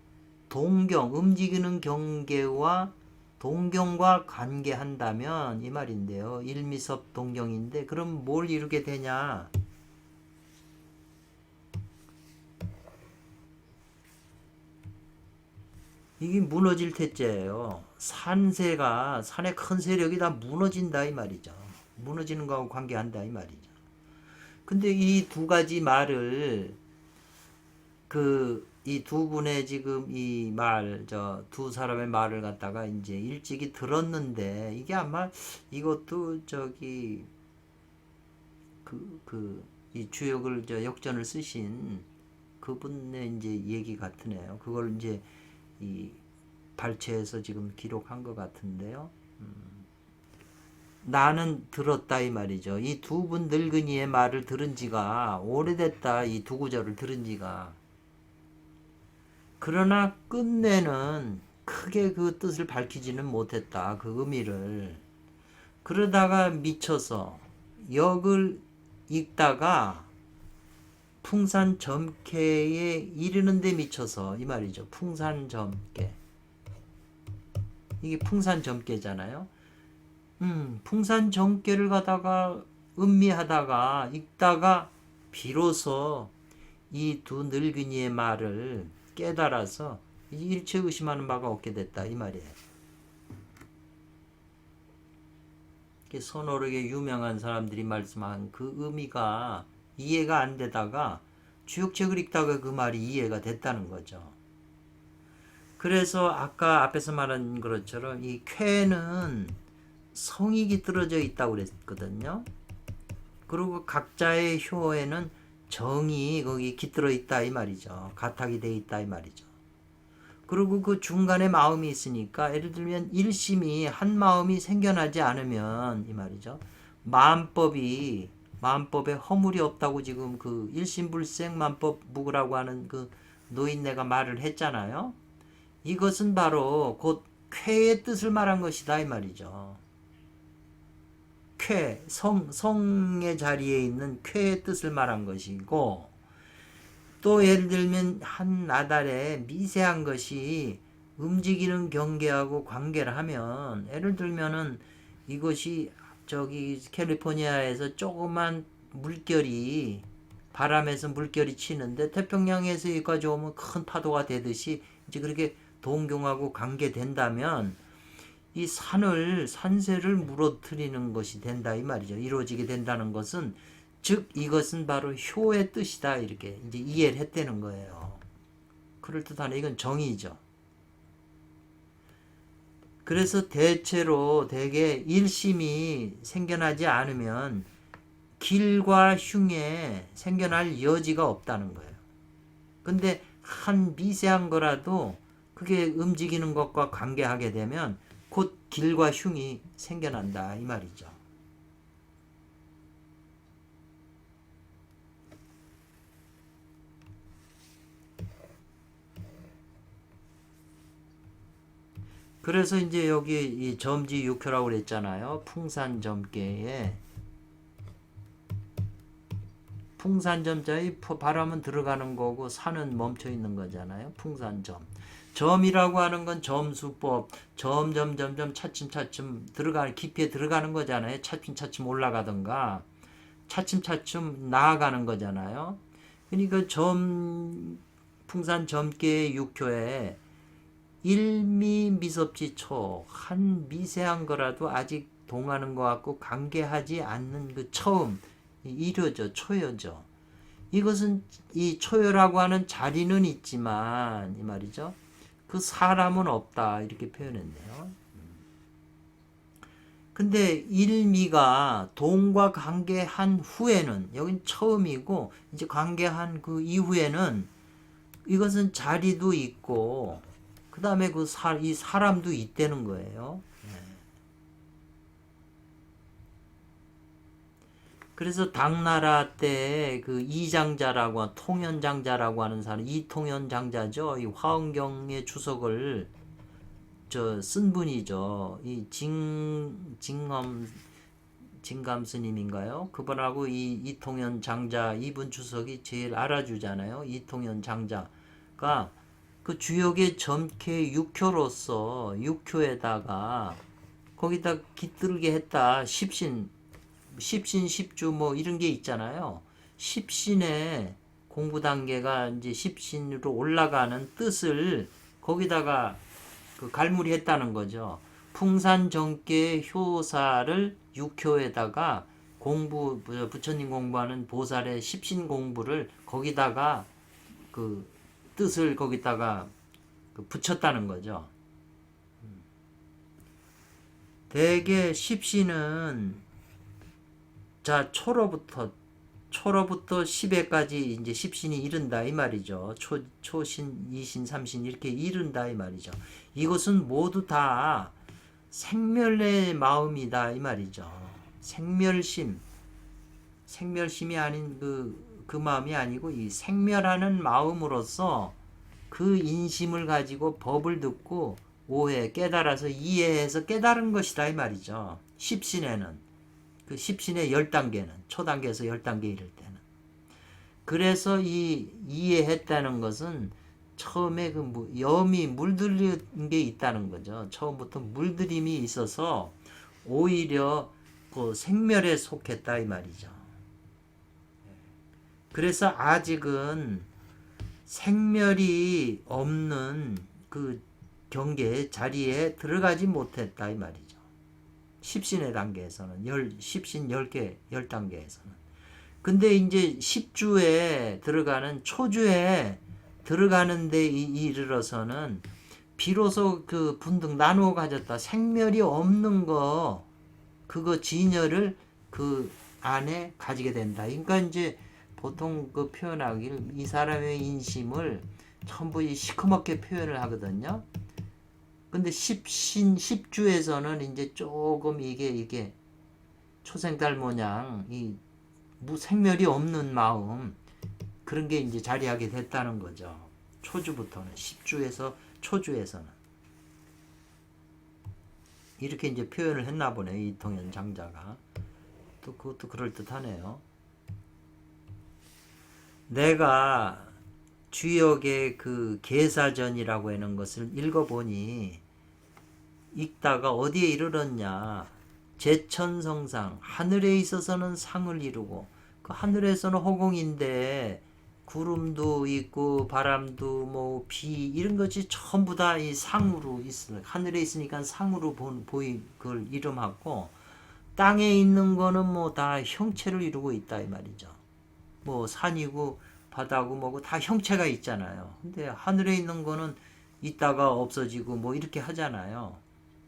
움직이는 경계와 동경과 관계한다면 이 말인데요. 일미섭 동경인데 그럼 뭘 이루게 되냐? 이게 무너질 태째예요. 산의 큰 세력이 다 무너진다 이 말이죠. 무너지는 거하고 관계한다 이 말이죠. 근데 이 두 가지 말을 이 두 분의 지금 두 사람의 말을 갖다가 이제 일찍이 들었는데 이게 아마 이것도 이 주역을 역전을 쓰신 그분의 이제 얘기 같으네요. 그걸 이제 이 발췌해서 지금 기록한 것 같은데요. 나는 들었다 이 말이죠. 이 두 분 늙은이의 말을 들은 지가 오래됐다. 이 두 구절을 들은 지가. 그러나 끝내는 크게 그 뜻을 밝히지는 못했다. 그 의미를. 그러다가 미쳐서 역을 읽다가 풍산점괘에 이르는 데 미쳐서 이 말이죠. 풍산점괘. 이게 풍산점괘잖아요. 풍산점괘를 가다가 음미하다가 읽다가 비로소 이 두 늙은이의 말을 깨달아서 일체 의심하는 바가 없게 됐다 이 말이에요. 선어록에 유명한 사람들이 말씀한 그 의미가 이해가 안 되다가 주역책을 읽다가 그 말이 이해가 됐다는 거죠. 그래서 아까 앞에서 말한 것처럼 이 쾌는 성이 깃들어져 있다고 그랬거든요. 그리고 각자의 효에는 정이 거기 깃들어 있다 이 말이죠. 가탁이 돼 있다 이 말이죠. 그리고 그 중간에 마음이 있으니까 예를 들면 일심이 한 마음이 생겨나지 않으면 이 말이죠. 마음법에 허물이 없다고 지금 그 일심불생 만법 묵으라고 하는 그 노인네가 말을 했잖아요. 이것은 바로 곧 쾌의 뜻을 말한 것이다 이 말이죠. 성의 자리에 있는 쾌의 뜻을 말한 것이고, 또 예를 들면 한 나달에 미세한 것이 움직이는 경계하고 관계를 하면, 예를 들면은 이것이 캘리포니아에서 조그만 물결이 바람에서 물결이 치는데 태평양에서 여기까지 오면 큰 파도가 되듯이 이제 그렇게 동경하고 관계된다면 이 산세를 무너뜨리는 것이 된다 이 말이죠. 이루어지게 된다는 것은 즉 이것은 바로 효의 뜻이다 이렇게 이제 이해를 했다는 거예요. 그럴듯하네. 이건 정의죠. 그래서 대체로 대개 일심이 생겨나지 않으면 길과 흉에 생겨날 여지가 없다는 거예요. 근데 한 미세한 거라도 그게 움직이는 것과 관계하게 되면 곧 길과 흉이 생겨난다 이 말이죠. 그래서 이제 여기 이 점지육효라고 그랬잖아요. 풍산점괘에 풍산점자의 바람은 들어가는 거고 산은 멈춰 있는 거잖아요. 풍산점. 점이라고 하는 건 점수법, 점점점점 차츰차츰 깊이에 들어가는 거잖아요. 차츰차츰 올라가던가 차츰차츰 나아가는 거잖아요. 그러니까 풍산점괘의 육효에 일미미섭지초, 한 미세한 거라도 아직 동하는 것 같고 관계하지 않는 그 처음, 이료죠, 초여죠. 이것은 이 초여라고 하는 자리는 있지만 이 말이죠. 그 사람은 없다 이렇게 표현했네요. 근데 일미가 동과 관계한 후에는 여긴 처음이고 이제 관계한 그 이후에는 이것은 자리도 있고 그 다음에 이 사람도 있다는 거예요. 그래서 당나라 때 그 이장자라고 통연장자라고 하는 사람, 이통연장자죠. 이 화엄경의 주석을 쓴 분이죠. 이 진감 스님인가요? 그분하고 이 이통현 장자 이분 주석이 제일 알아주잖아요. 이통현 장자가 그 주역의 점괘 육효로서 육효에다가 거기다 깃들게 했다. 십신 십주 뭐 이런 게 있잖아요. 십신의 공부 단계가 이제 십신으로 올라가는 뜻을 거기다가 그 갈무리 했다는 거죠. 풍산정계 효사를 육효에다가 공부 부처님 공부하는 보살의 십신 공부를 거기다가 그 뜻을 거기다가 붙였다는 거죠. 대개 십신은 자 초로부터 10회까지 이제 십신이 이른다 이 말이죠. 초신, 이신, 삼신 이렇게 이른다 이 말이죠. 이것은 모두 다 생멸의 마음이다 이 말이죠. 생멸심이 아닌 그 마음이 아니고 이 생멸하는 마음으로서 그 인심을 가지고 법을 듣고 오해, 깨달아서 이해해서 깨달은 것이다 이 말이죠. 십신에는. 그 십신의 10단계는 초단계에서 10단계 이를 때는 그래서 이 이해했다는 것은 처음에 그 염이 물들인 게 있다는 거죠. 처음부터 물들임이 있어서 오히려 그 생멸에 속했다 이 말이죠. 그래서 아직은 생멸이 없는 그 경계 자리에 들어가지 못했다 이 말이죠. 십신의 단계에서는 십신 10개 10단계에서는 근데 이제 십주에 들어가는 초주에 들어가는 데 이르러서는 비로소 그 분등 나누어 가졌다 생멸이 없는 거 그거 진여를 그 안에 가지게 된다. 그러니까 이제 보통 그 표현하기를 이 사람의 인심을 전부 시커멓게 표현을 하거든요. 근데 십주에서는 이제 조금 이게 초생달 모양 이 무생멸이 없는 마음 그런 게 이제 자리하게 됐다는 거죠. 초주부터는 십주에서 초주에서는 이렇게 이제 표현을 했나 보네 이통현 장자가. 또 그것도 그럴 듯하네요. 내가 주역의 그 계사전이라고 하는 것을 읽어보니 읽다가 어디에 이르렀냐. 제천성상 하늘에 있어서는 상을 이루고 그 하늘에서는 허공인데 구름도 있고 바람도 뭐 비 이런 것이 전부 다 이 상으로 있어. 하늘에 있으니까 상으로 그걸 이름하고 땅에 있는 거는 뭐 다 형체를 이루고 있다 이 말이죠. 뭐 산이고 바다고 뭐고 다 형체가 있잖아요. 근데 하늘에 있는 거는 있다가 없어지고 뭐 이렇게 하잖아요.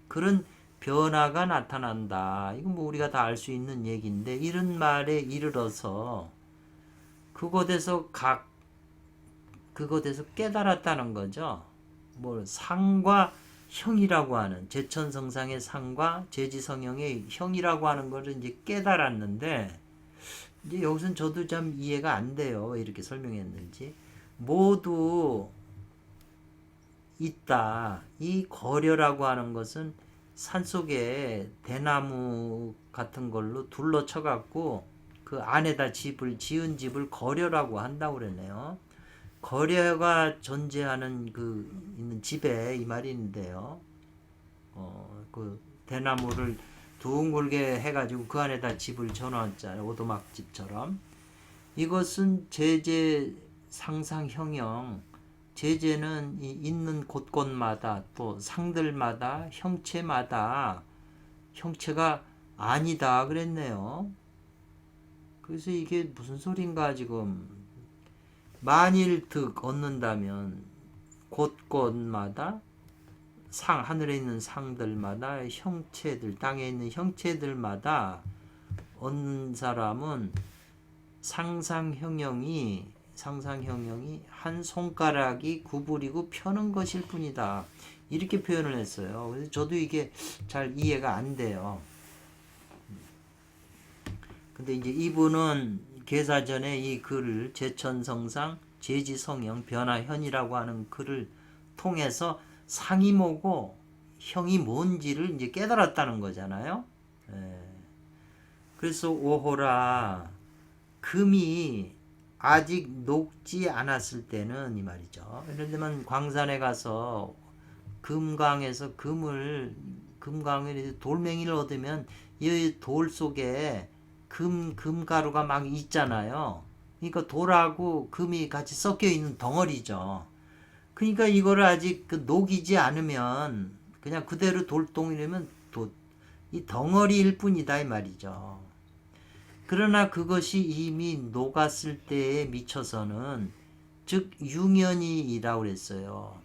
그런 변화가 나타난다. 이건 뭐 우리가 다 알 수 있는 얘기인데 이런 말에 이르러서 그곳에서 깨달았다는 거죠. 뭐 상과 형이라고 하는 제천성상의 상과 제지성형의 형이라고 하는 것을 이제 깨달았는데 이제 여기서는 저도 참 이해가 안 돼요. 왜 이렇게 설명했는지. 모두 있다. 이 거려라고 하는 것은 산속에 대나무 같은 걸로 둘러쳐 갖고 그 안에다 지은 집을 거려라고 한다고 그랬네요. 거려가 존재하는 그 있는 집에 이 말이 있는데요. 그 대나무를 둥글게 해가지고 그 안에다 집을 쳐놨잖아요. 오두막 집처럼. 이것은 제재 상상형형. 제재는 있는 곳곳마다 또 상들마다 형체마다 형체가 아니다 그랬네요. 그래서 이게 무슨 소린가 지금. 만일 득 얻는다면 곳곳마다 하늘에 있는 상들마다 형체들 땅에 있는 형체들마다 얻는 사람은 상상형형이 한 손가락이 구부리고 펴는 것일 뿐이다. 이렇게 표현을 했어요. 그래서 저도 이게 잘 이해가 안 돼요. 근데 이제 이분은 계사전에 이 글을 제천성상 제지성형 변화현이라고 하는 글을 통해서 상이 뭐고 형이 뭔지를 이제 깨달았다는 거잖아요. 그래서 오호라 금이 아직 녹지 않았을 때는 이 말이죠. 예를 들면 광산에 가서 금강에서 금강에 돌멩이를 얻으면 이 돌 속에 금가루가 막 있잖아요. 그러니까 돌하고 금이 같이 섞여 있는 덩어리죠. 그러니까 이거를 아직 녹이지 않으면 그냥 그대로 돌덩이라면 이 덩어리일 뿐이다 이 말이죠. 그러나 그것이 이미 녹았을 때에 미쳐서는 즉 융연이라고 그랬어요.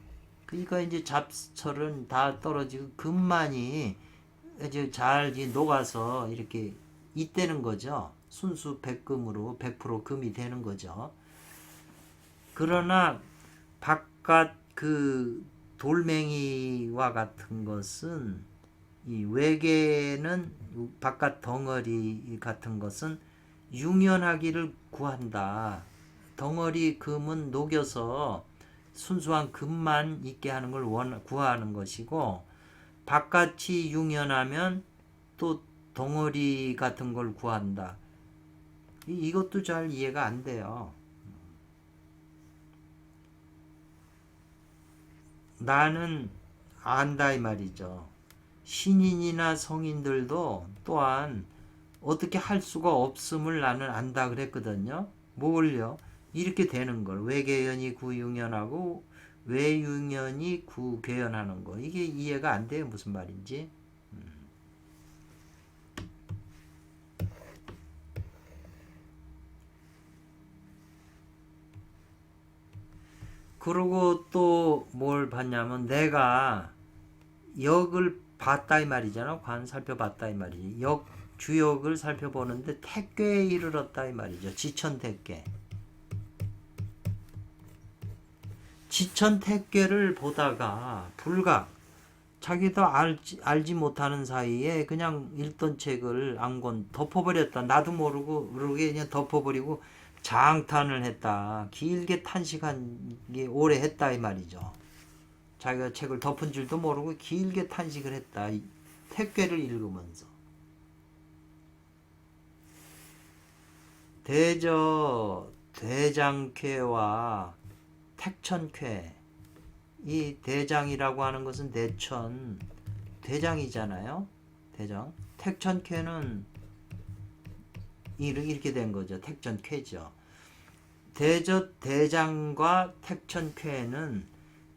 그러니까 이제 잡철은 다 떨어지고 금만이 이제 잘 녹아서 이렇게 있다는 거죠. 순수 백금으로 100% 금이 되는 거죠. 그러나 바깥 그 돌멩이와 같은 것은 이 외계는 바깥 덩어리 같은 것은 융연하기를 구한다. 덩어리 금은 녹여서 순수한 금만 있게 하는 걸 구하는 것이고 바깥이 융연하면 또 덩어리 같은 걸 구한다. 이것도 잘 이해가 안 돼요. 나는 안다 이 말이죠. 신인이나 성인들도 또한 어떻게 할 수가 없음을 나는 안다 그랬거든요. 뭘요? 이렇게 되는 걸. 외계연이 구융연하고 외융연이 구괴연하는 거. 이게 이해가 안 돼요. 무슨 말인지. 그리고 또 뭘 봤냐면 내가 역을 봤다 이 말이잖아. 관 살펴봤다 이 말이지. 주역을 살펴보는데 택괴에 이르렀다 이 말이죠. 지천택괴. 지천택괴를 보다가 불각 자기도 알지 못하는 사이에 그냥 읽던 책을 안건 덮어버렸다. 나도 모르게 그냥 덮어버리고 장탄을 했다. 길게 탄식한 게 오래 했다 이 말이죠. 자기가 책을 덮은 줄도 모르고 길게 탄식을 했다. 택괴를 읽으면서. 대장쾌와 택천쾌. 이 대장이라고 하는 것은 내천 대장이잖아요. 대장. 택천쾌는 이렇게 된 거죠. 택천쾌죠. 대장과 택천쾌는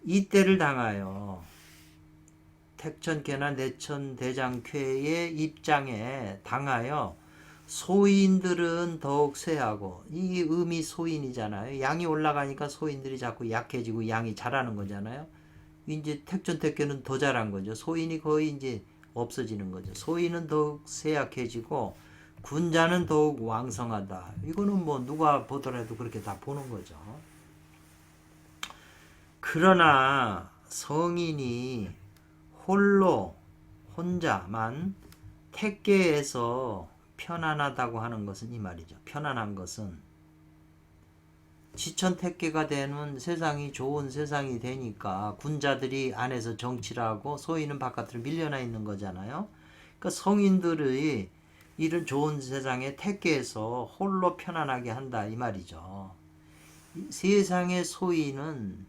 이때를 당하여 택천쾌나 내천 대장쾌의 입장에 당하여 소인들은 더욱 쇠하고 이게 음이 소인이잖아요. 양이 올라가니까 소인들이 자꾸 약해지고 양이 자라는 거잖아요. 이제 택천택견은 더 자란 거죠. 소인이 거의 이제 없어지는 거죠. 소인은 더욱 쇠약해지고 군자는 더욱 왕성하다. 이거는 뭐 누가 보더라도 그렇게 다 보는 거죠. 그러나 성인이 혼자만 택계에서 편안하다고 하는 것은 이 말이죠. 편안한 것은 지천택계가 되는 세상이 좋은 세상이 되니까 군자들이 안에서 정치를 하고 소인은 바깥으로 밀려나 있는 거잖아요. 그러니까 성인들의 이런 좋은 세상에 택계에서 홀로 편안하게 한다 이 말이죠. 이 세상의 소인은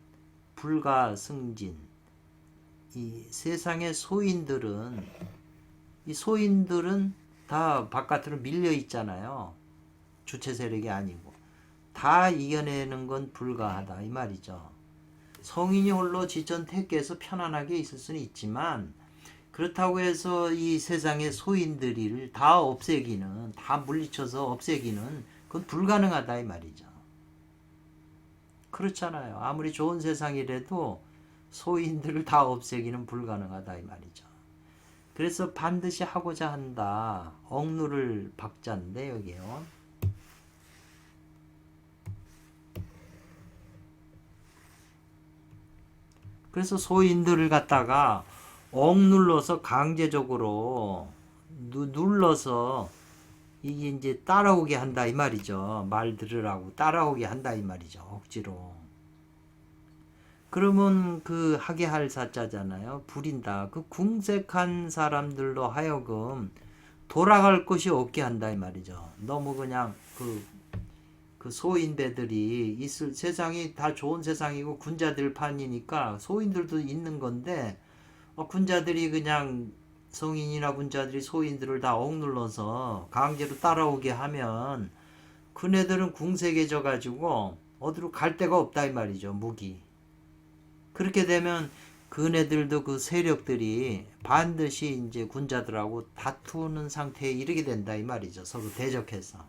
불가승진. 이 세상의 소인들은 다 바깥으로 밀려 있잖아요. 주체 세력이 아니고 다 이겨내는 건 불가하다 이 말이죠. 성인이 홀로 지천택계에서 편안하게 있을 수는 있지만 그렇다고 해서 이 세상의 소인들을 다 없애기는, 다 물리쳐서 없애기는 그건 불가능하다 이 말이죠. 그렇잖아요. 아무리 좋은 세상이라도 소인들을 다 없애기는 불가능하다 이 말이죠. 그래서 반드시 하고자 한다. 억누를 박자인데 여기요. 그래서 소인들을 갖다가 억눌러서 강제적으로 눌러서 이게 이제 따라오게 한다 이 말이죠. 말 들으라고 따라오게 한다 이 말이죠. 억지로. 그러면 그 하게 할 사자잖아요. 부린다. 그 궁색한 사람들로 하여금 돌아갈 곳이 없게 한다 이 말이죠. 너무 그냥 그 소인배들이 있을 세상이 다 좋은 세상이고 군자들 판이니까 소인들도 있는 건데 군자들이 그냥 성인이나 군자들이 소인들을 다 억눌러서 강제로 따라오게 하면 그네들은 궁색해져 가지고 어디로 갈 데가 없다 이 말이죠. 무기. 그렇게 되면 그네들도 그 세력들이 반드시 이제 군자들하고 다투는 상태에 이르게 된다 이 말이죠. 서로 대적해서.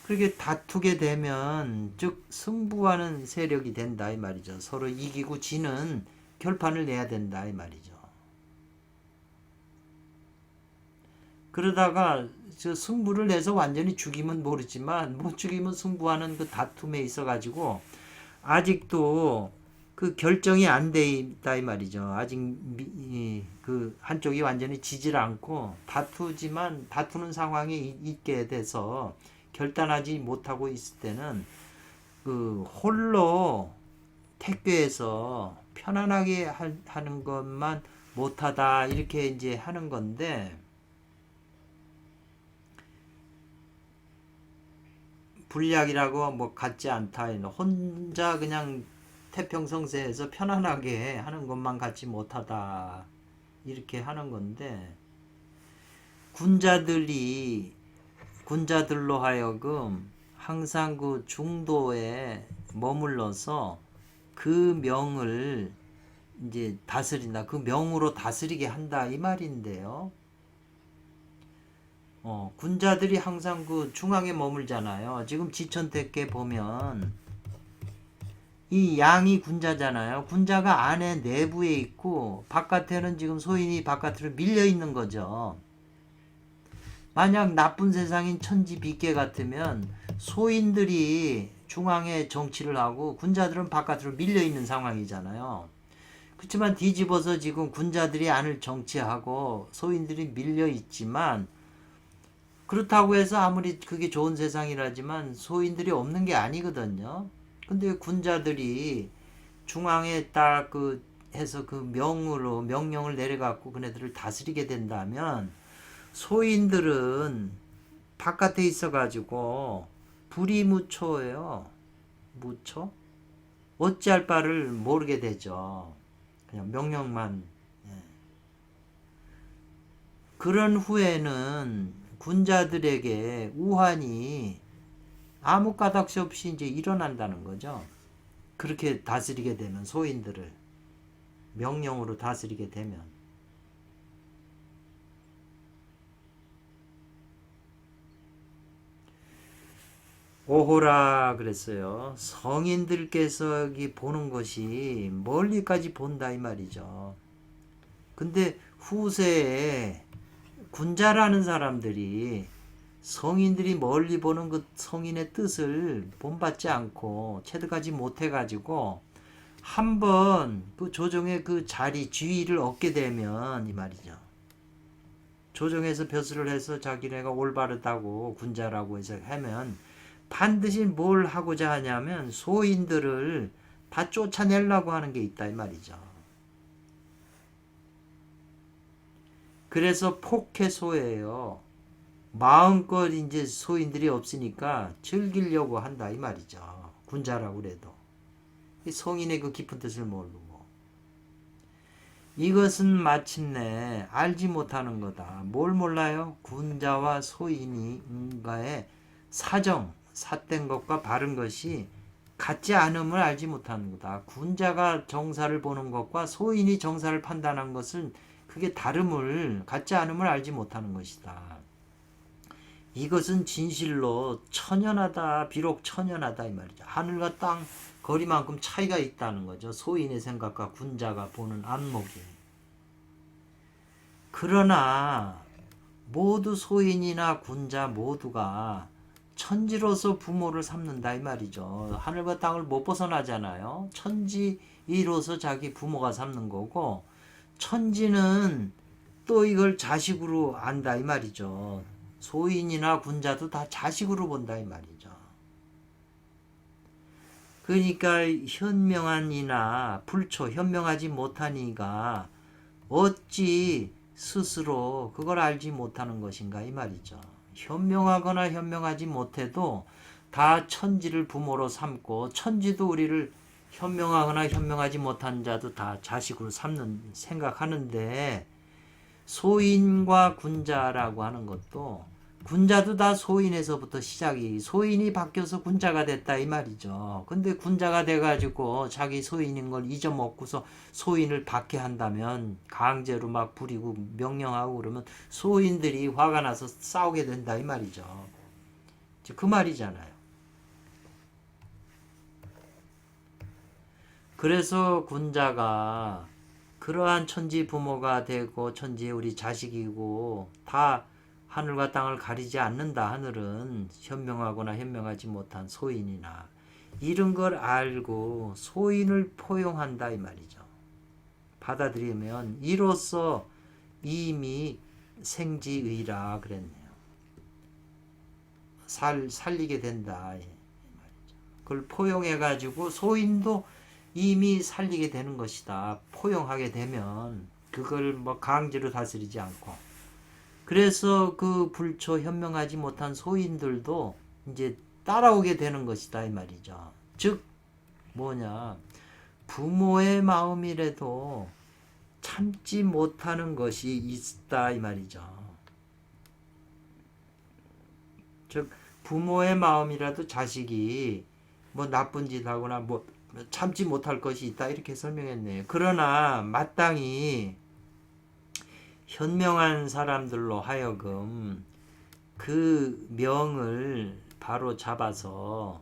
그렇게 다투게 되면 즉 승부하는 세력이 된다 이 말이죠. 서로 이기고 지는 결판을 내야 된다 이 말이죠. 그러다가 저 승부를 내서 완전히 죽이면 모르지만 못 죽이면 승부하는 그 다툼에 있어 가지고 아직도 그 결정이 안 돼 있다 이 말이죠. 아직 그 한쪽이 완전히 지질 않고 다투지만 다투는 상황이 있게 돼서 결단하지 못하고 있을 때는 그 홀로 택교해서 편안하게 하는 것만 못하다 이렇게 이제 하는 건데 불약이라고 뭐 같지 않다. 혼자 그냥 태평성세에서 편안하게 하는 것만 같지 못하다. 이렇게 하는 건데 군자들로 하여금 항상 그 중도에 머물러서 그 명을 이제 다스린다. 그 명으로 다스리게 한다. 이 말인데요. 군자들이 항상 그 중앙에 머물잖아요. 지금 지천택에 보면 이 양이 군자잖아요. 군자가 안에 내부에 있고 바깥에는 지금 소인이 바깥으로 밀려 있는 거죠. 만약 나쁜 세상인 천지비계 같으면 소인들이 중앙에 정치를 하고 군자들은 바깥으로 밀려 있는 상황이잖아요. 그렇지만 뒤집어서 지금 군자들이 안을 정치하고 소인들이 밀려 있지만 그렇다고 해서 아무리 그게 좋은 세상이라지만 소인들이 없는 게 아니거든요. 근데 군자들이 중앙에 딱 그 해서 그 명령을 내려갖고 그네들을 다스리게 된다면 소인들은 바깥에 있어가지고 불이무초예요. 무초? 어찌할 바를 모르게 되죠. 그냥 명령만. 그런 후에는 군자들에게 우환이 아무 까닭시 없이 이제 일어난다는 거죠. 그렇게 다스리게 되면 소인들을 명령으로 다스리게 되면 오호라 그랬어요. 성인들께서 보는 것이 멀리까지 본다 이 말이죠. 근데 후세에 군자라는 사람들이 성인들이 멀리 보는 그 성인의 뜻을 본받지 않고 체득하지 못해가지고 한번 그 조정의 그 자리 지위를 얻게 되면 이 말이죠. 조정에서 벼슬을 해서 자기네가 올바르다고 군자라고 해서 하면 반드시 뭘 하고자 하냐면 소인들을 다 쫓아내려고 하는 게 있다 이 말이죠. 그래서 폭해소예요. 마음껏 이제 소인들이 없으니까 즐기려고 한다 이 말이죠. 군자라고 그래도 성인의 그 깊은 뜻을 모르고 이것은 마침내 알지 못하는 거다. 뭘 몰라요? 군자와 소인이 인가의 사정, 삿된 것과 바른 것이 같지 않음을 알지 못하는 거다. 군자가 정사를 보는 것과 소인이 정사를 판단한 것은 그게 다름을 같지 않음을 알지 못하는 것이다. 이것은 진실로 천연하다. 비록 천연하다 이 말이죠. 하늘과 땅 거리만큼 차이가 있다는 거죠. 소인의 생각과 군자가 보는 안목이. 그러나 모두 소인이나 군자 모두가 천지로서 부모를 삼는다 이 말이죠. 하늘과 땅을 못 벗어나잖아요. 천지이로서 자기 부모가 삼는 거고 천지는 또 이걸 자식으로 안다 이 말이죠. 소인이나 군자도 다 자식으로 본다 이 말이죠. 그러니까 현명한 이나 불초 현명하지 못한 이가 어찌 스스로 그걸 알지 못하는 것인가 이 말이죠. 현명하거나 현명하지 못해도 다 천지를 부모로 삼고 천지도 우리를 현명하거나 현명하지 못한 자도 다 자식으로 삼는 생각하는데 소인과 군자라고 하는 것도 군자도 다 소인에서부터 시작이 소인이 바뀌어서 군자가 됐다 이 말이죠. 근데 군자가 돼가지고 자기 소인인 걸 잊어먹고서 소인을 박해한다면 강제로 막 부리고 명령하고 그러면 소인들이 화가 나서 싸우게 된다 이 말이죠. 그 말이잖아요. 그래서 군자가 그러한 천지 부모가 되고 천지의 우리 자식이고 다 하늘과 땅을 가리지 않는다. 하늘은 현명하거나 현명하지 못한 소인이나 이런 걸 알고 소인을 포용한다 이 말이죠. 받아들이면 이로써 이미 생지의라 그랬네요. 살리게 된다. 그걸 포용해가지고 소인도 이미 살리게 되는 것이다. 포용하게 되면 그걸 뭐 강제로 다스리지 않고. 그래서 그 불초 현명하지 못한 소인들도 이제 따라오게 되는 것이다 이 말이죠. 즉 뭐냐, 부모의 마음이라도 참지 못하는 것이 있다 이 말이죠. 즉 부모의 마음이라도 자식이 뭐 나쁜 짓 하거나 뭐 참지 못할 것이 있다 이렇게 설명했네요. 그러나 마땅히 현명한 사람들로 하여금 그 명을 바로 잡아서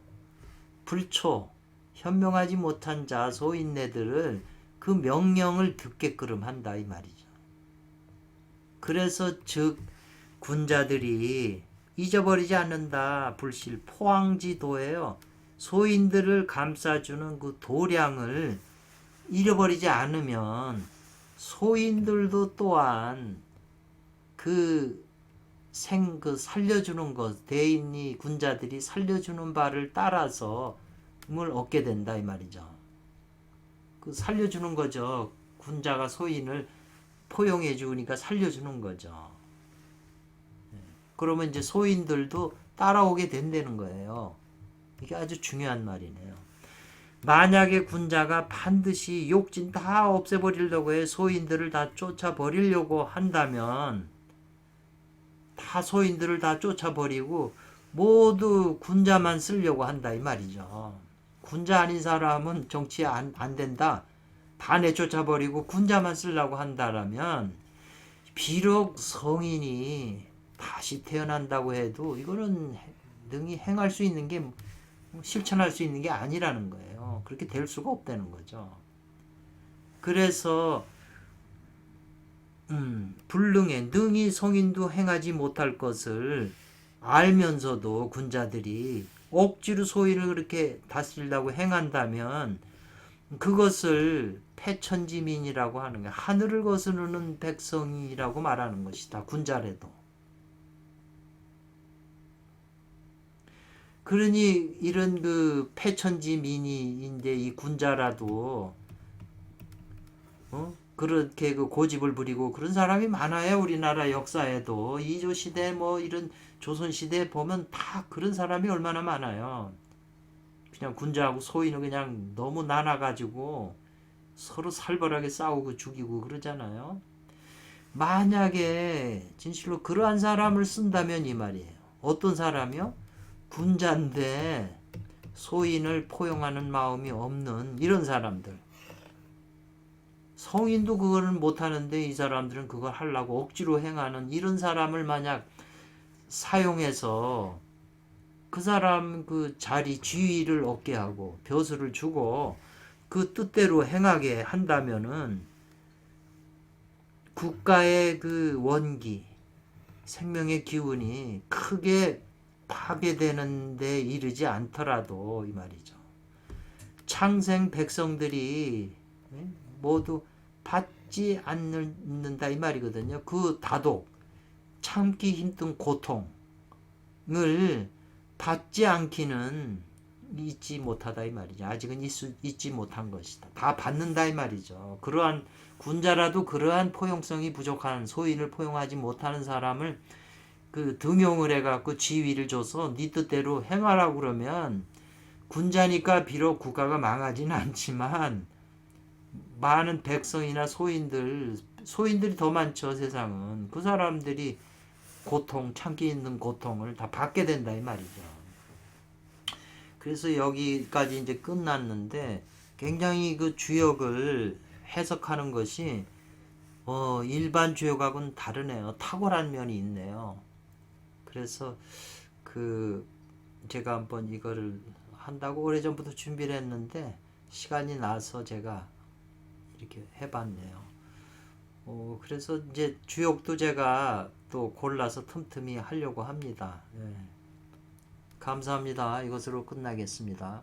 불초 현명하지 못한 자 소인네들을 그 명령을 듣게끔 한다 이 말이죠. 그래서 즉 군자들이 잊어버리지 않는다. 불실 포항지도예요. 소인들을 감싸주는 그 도량을 잃어버리지 않으면 소인들도 또한 그 살려주는 것, 대인이 군자들이 살려주는 바를 따라서 을 얻게 된다 이 말이죠. 그 살려주는 거죠. 군자가 소인을 포용해 주니까 살려주는 거죠. 그러면 이제 소인들도 따라오게 된다는 거예요. 이게 아주 중요한 말이네요. 만약에 군자가 반드시 욕진 다 없애버리려고 해 소인들을 다 쫓아버리려고 한다면 다 소인들을 다 쫓아버리고 모두 군자만 쓰려고 한다 이 말이죠. 군자 아닌 사람은 정치에 안 된다. 다 내쫓아버리고 군자만 쓰려고 한다라면 비록 성인이 다시 태어난다고 해도 이거는 능히 행할 수 있는 게 실천할 수 있는 게 아니라는 거예요. 그렇게 될 수가 없다는 거죠. 그래서 불능에 능히 성인도 행하지 못할 것을 알면서도 군자들이 억지로 소인을 그렇게 다스리려고 행한다면 그것을 패천지민이라고 하는 거야. 하늘을 거스르는 백성이라고 말하는 것이다. 군자래도. 그러니 이런 그 패천지민이인데 이 군자라도 그렇게 그 고집을 부리고 그런 사람이 많아요. 우리나라 역사에도 이조 시대 뭐 이런 조선 시대 보면 다 그런 사람이 얼마나 많아요. 그냥 군자하고 소인은 그냥 너무 나눠가지고 서로 살벌하게 싸우고 죽이고 그러잖아요. 만약에 진실로 그러한 사람을 쓴다면 이 말이에요. 어떤 사람이요? 군자인데 소인을 포용하는 마음이 없는 이런 사람들. 성인도 그거는 못하는데 이 사람들은 그걸 하려고 억지로 행하는 이런 사람을 만약 사용해서 그 사람 그 자리 지위를 얻게 하고 벼슬을 주고 그 뜻대로 행하게 한다면은 국가의 그 원기, 생명의 기운이 크게 파괴되는 데 이르지 않더라도 이 말이죠. 창생 백성들이 모두 받지 않는다 이 말이거든요. 그 다독, 참기 힘든 고통을 받지 않기는 잊지 못하다 이 말이죠. 아직은 잊지 못한 것이다. 다 받는다 이 말이죠. 그러한 군자라도 그러한 포용성이 부족한 소인을 포용하지 못하는 사람을 그 등용을 해갖고 지위를 줘서 네 뜻대로 행하라고 그러면 군자니까 비록 국가가 망하지는 않지만 많은 백성이나 소인들이 더 많죠. 세상은 그 사람들이 고통, 참기 있는 고통을 다 받게 된다 이 말이죠. 그래서 여기까지 이제 끝났는데 굉장히 그 주역을 해석하는 것이 일반 주역하고는 다르네요. 탁월한 면이 있네요. 그래서 그 제가 한번 이거를 한다고 오래전부터 준비를 했는데 시간이 나서 제가 이렇게 해봤네요. 그래서 이제 주역도 제가 또 골라서 틈틈이 하려고 합니다. 예. 감사합니다. 이것으로 끝나겠습니다.